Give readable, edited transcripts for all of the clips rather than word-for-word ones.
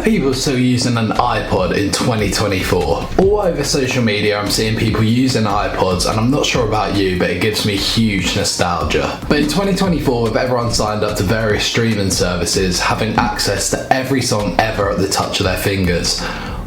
are people still using an iPod in 2024? All over social media I'm seeing people using iPods, and I'm not sure about you, but it gives me huge nostalgia. But in 2024, with everyone signed up to various streaming services, having access to every song ever at the touch of their fingers,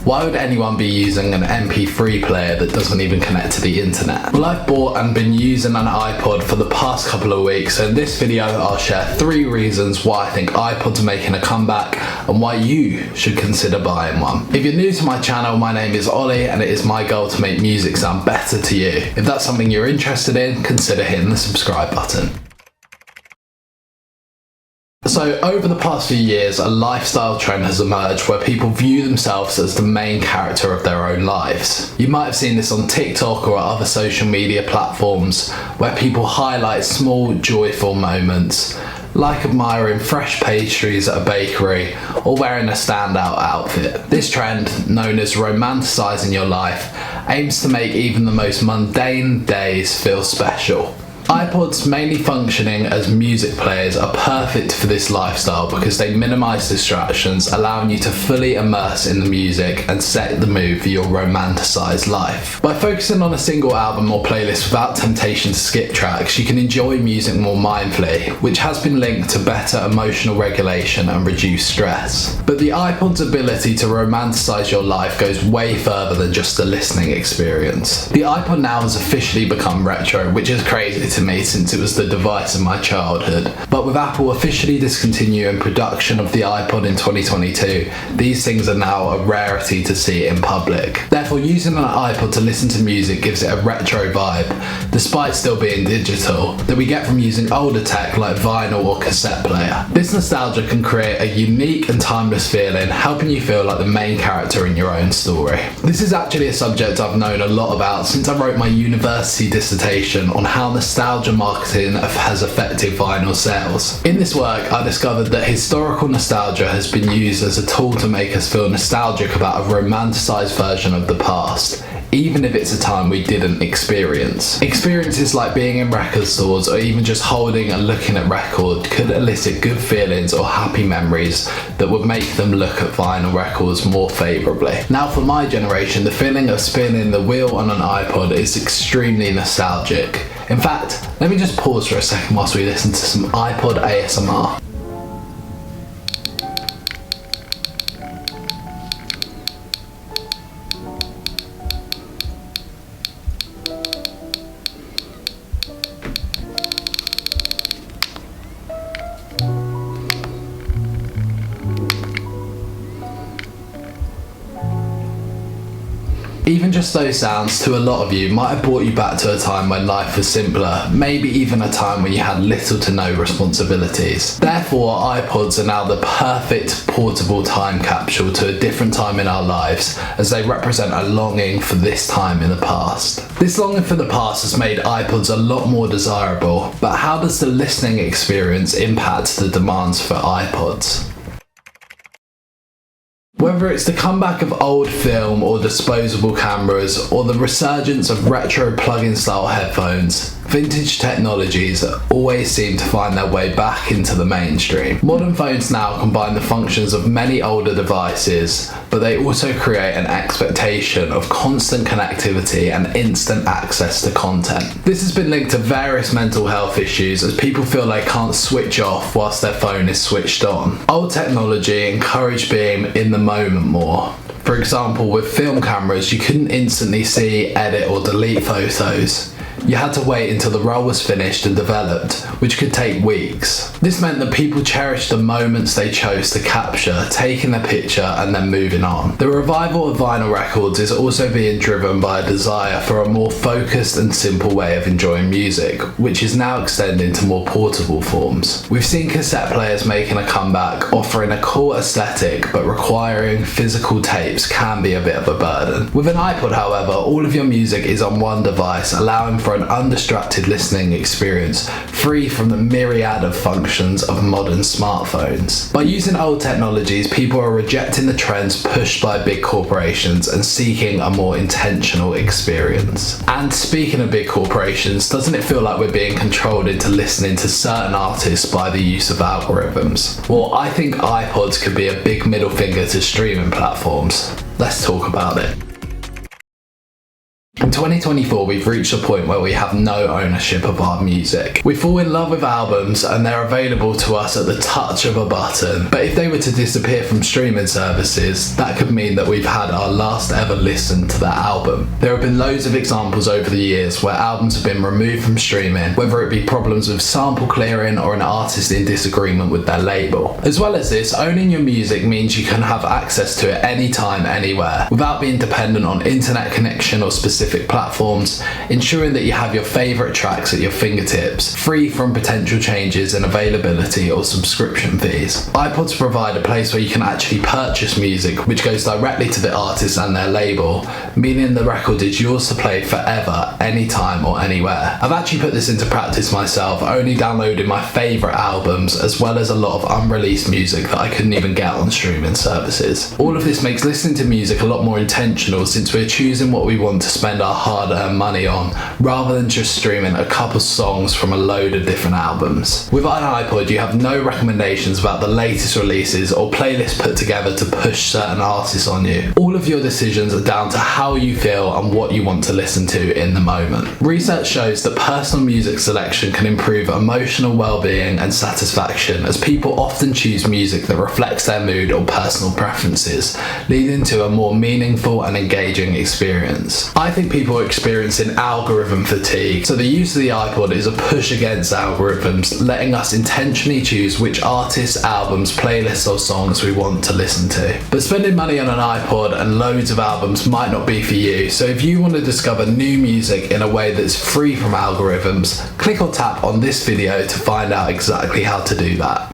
why would anyone be using an MP3 player that doesn't even connect to the internet? Well, I've bought and been using an iPod for the past couple of weeks, so in this video I'll share 3 reasons why I think iPods are making a comeback and why you should consider buying one. If you're new to my channel, my name is Ollie and it is my goal to make music sound better to you. If that's something you're interested in, consider hitting the subscribe button. So over the past few years, a lifestyle trend has emerged where people view themselves as the main character of their own lives. You might have seen this on TikTok or other social media platforms where people highlight small, joyful moments, like admiring fresh pastries at a bakery or wearing a standout outfit. This trend, known as romanticizing your life, aims to make even the most mundane days feel special. iPods, mainly functioning as music players, are perfect for this lifestyle because they minimise distractions, allowing you to fully immerse in the music and set the mood for your romanticised life. By focusing on a single album or playlist without temptation to skip tracks, you can enjoy music more mindfully, which has been linked to better emotional regulation and reduced stress. But the iPod's ability to romanticise your life goes way further than just a listening experience. The iPod now has officially become retro, which is crazy to me since it was the device of my childhood. But with Apple officially discontinuing production of the iPod in 2022, these things are now a rarity to see in public. Therefore, using an iPod to listen to music gives it a retro vibe, despite still being digital, that we get from using older tech like vinyl or cassette player. This nostalgia can create a unique and timeless feeling, helping you feel like the main character in your own story. This is actually a subject I've known a lot about since I wrote my university dissertation on how nostalgia marketing has affected vinyl sales. In this work, I discovered that historical nostalgia has been used as a tool to make us feel nostalgic about a romanticised version of the past, even if it's a time we didn't experience. Experiences like being in record stores or even just holding and looking at record could elicit good feelings or happy memories that would make them look at vinyl records more favourably. Now for my generation, the feeling of spinning the wheel on an iPod is extremely nostalgic. In fact, let me just pause for a second whilst we listen to some iPod ASMR. Even just those sounds, to a lot of you, might have brought you back to a time when life was simpler, maybe even a time when you had little to no responsibilities. Therefore, iPods are now the perfect portable time capsule to a different time in our lives, as they represent a longing for this time in the past. This longing for the past has made iPods a lot more desirable, but how does the listening experience impact the demands for iPods? Whether it's the comeback of old film or disposable cameras, or the resurgence of retro plug-in style headphones, vintage technologies always seem to find their way back into the mainstream. Modern phones now combine the functions of many older devices, but they also create an expectation of constant connectivity and instant access to content. This has been linked to various mental health issues as people feel they can't switch off whilst their phone is switched on. Old technology encouraged being in the moment more. For example, with film cameras, you couldn't instantly see, edit or delete photos. You had to wait until the roll was finished and developed, which could take weeks. This meant that people cherished the moments they chose to capture, taking a picture and then moving on. The revival of vinyl records is also being driven by a desire for a more focused and simple way of enjoying music, which is now extending to more portable forms. We've seen cassette players making a comeback, offering a cool aesthetic, but requiring physical tapes can be a bit of a burden. With an iPod, however, all of your music is on one device, allowing for an undistracted listening experience free from the myriad of functions of modern smartphones. By using old technologies, people are rejecting the trends pushed by big corporations and seeking a more intentional experience. And speaking of big corporations, doesn't it feel like we're being controlled into listening to certain artists by the use of algorithms? Well, I think iPods could be a big middle finger to streaming platforms. Let's talk about it. In 2024, we've reached a point where we have no ownership of our music. We fall in love with albums and they're available to us at the touch of a button. But if they were to disappear from streaming services, that could mean that we've had our last ever listen to that album. There have been loads of examples over the years where albums have been removed from streaming, whether it be problems with sample clearing or an artist in disagreement with their label. As well as this, owning your music means you can have access to it anytime, anywhere, without being dependent on internet connection or specific platforms, ensuring that you have your favourite tracks at your fingertips, free from potential changes in availability or subscription fees. iPods provide a place where you can actually purchase music, which goes directly to the artist and their label, meaning the record is yours to play forever, anytime or anywhere. I've actually put this into practice myself, only downloading my favourite albums, as well as a lot of unreleased music that I couldn't even get on streaming services. All of this makes listening to music a lot more intentional, since we're choosing what we want to spend our hard-earned money on, rather than just streaming a couple songs from a load of different albums. With an iPod, you have no recommendations about the latest releases or playlists put together to push certain artists on you. All of your decisions are down to how you feel and what you want to listen to in the moment. Research shows that personal music selection can improve emotional well-being and satisfaction, as people often choose music that reflects their mood or personal preferences, leading to a more meaningful and engaging experience. I think people are experiencing algorithm fatigue, so the use of the iPod is a push against algorithms, letting us intentionally choose which artists, albums, playlists or songs we want to listen to. But spending money on an iPod and loads of albums might not be for you, so if you want to discover new music in a way that's free from algorithms, click or tap on this video to find out exactly how to do that.